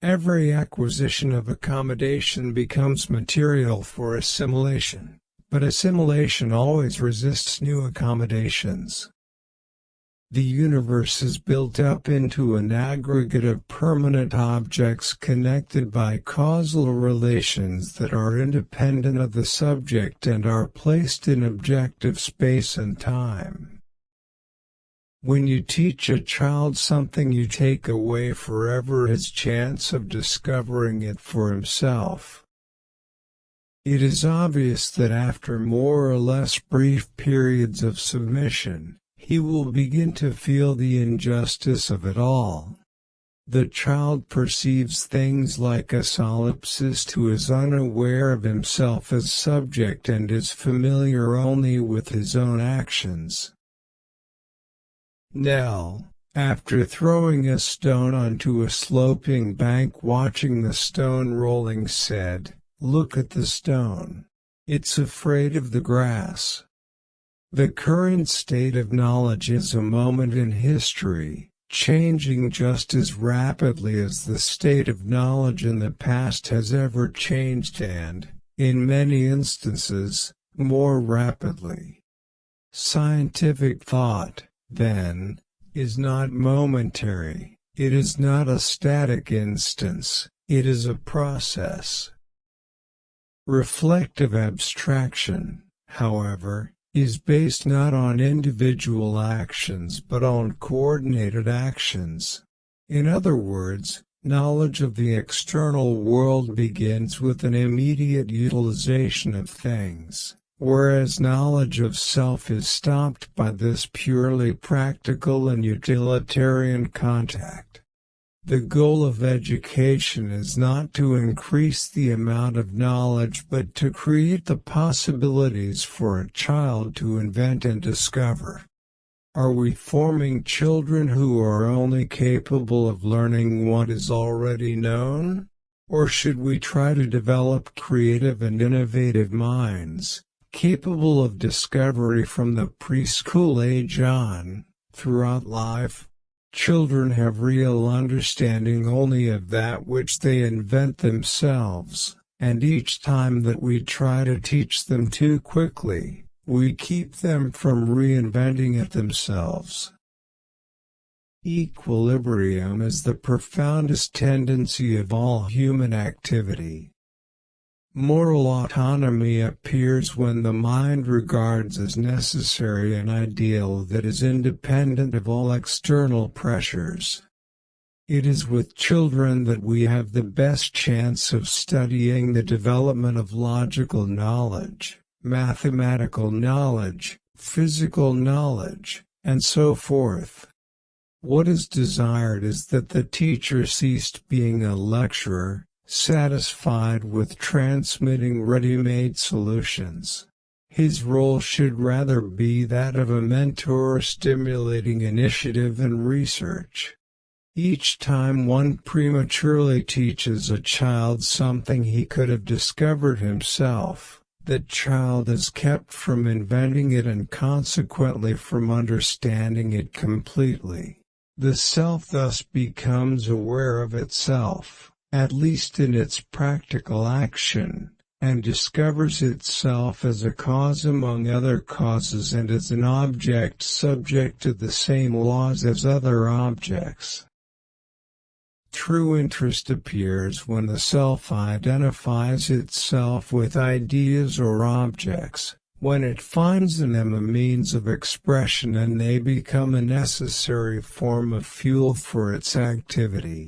Every acquisition of accommodation becomes material for assimilation, but assimilation always resists new accommodations. The universe is built up into an aggregate of permanent objects connected by causal relations that are independent of the subject and are placed in objective space and time. When you teach a child something, you take away forever his chance of discovering it for himself. It is obvious that after more or less brief periods of submission, he will begin to feel the injustice of it all. The child perceives things like a solipsist who is unaware of himself as subject and is familiar only with his own actions. Nell, after throwing a stone onto a sloping bank, watching the stone rolling, said, "Look at the stone. It's afraid of the grass." The current state of knowledge is a moment in history, changing just as rapidly as the state of knowledge in the past has ever changed and, in many instances, more rapidly. Scientific thought, then, is not momentary, it is not a static instance, it is a process. Reflective abstraction, however, is based not on individual actions but on coordinated actions. In other words, knowledge of the external world begins with an immediate utilization of things, whereas knowledge of self is stopped by this purely practical and utilitarian contact. The goal of education is not to increase the amount of knowledge but to create the possibilities for a child to invent and discover. Are we forming children who are only capable of learning what is already known? Or should we try to develop creative and innovative minds, capable of discovery from the preschool age on, throughout life? Children have real understanding only of that which they invent themselves, and each time that we try to teach them too quickly, we keep them from reinventing it themselves. Equilibrium is the profoundest tendency of all human activity. Moral autonomy appears when the mind regards as necessary an ideal that is independent of all external pressures. It is with children that we have the best chance of studying the development of logical knowledge, mathematical knowledge, physical knowledge, and so forth. What is desired is that the teacher cease being a lecturer, satisfied with transmitting ready-made solutions. His role should rather be that of a mentor stimulating initiative and research. Each time one prematurely teaches a child something he could have discovered himself, that child is kept from inventing it and consequently from understanding it completely. The self thus becomes aware of itself, at least in its practical action, and discovers itself as a cause among other causes and as an object subject to the same laws as other objects. True interest appears when the self identifies itself with ideas or objects, when it finds in them a means of expression and they become a necessary form of fuel for its activity.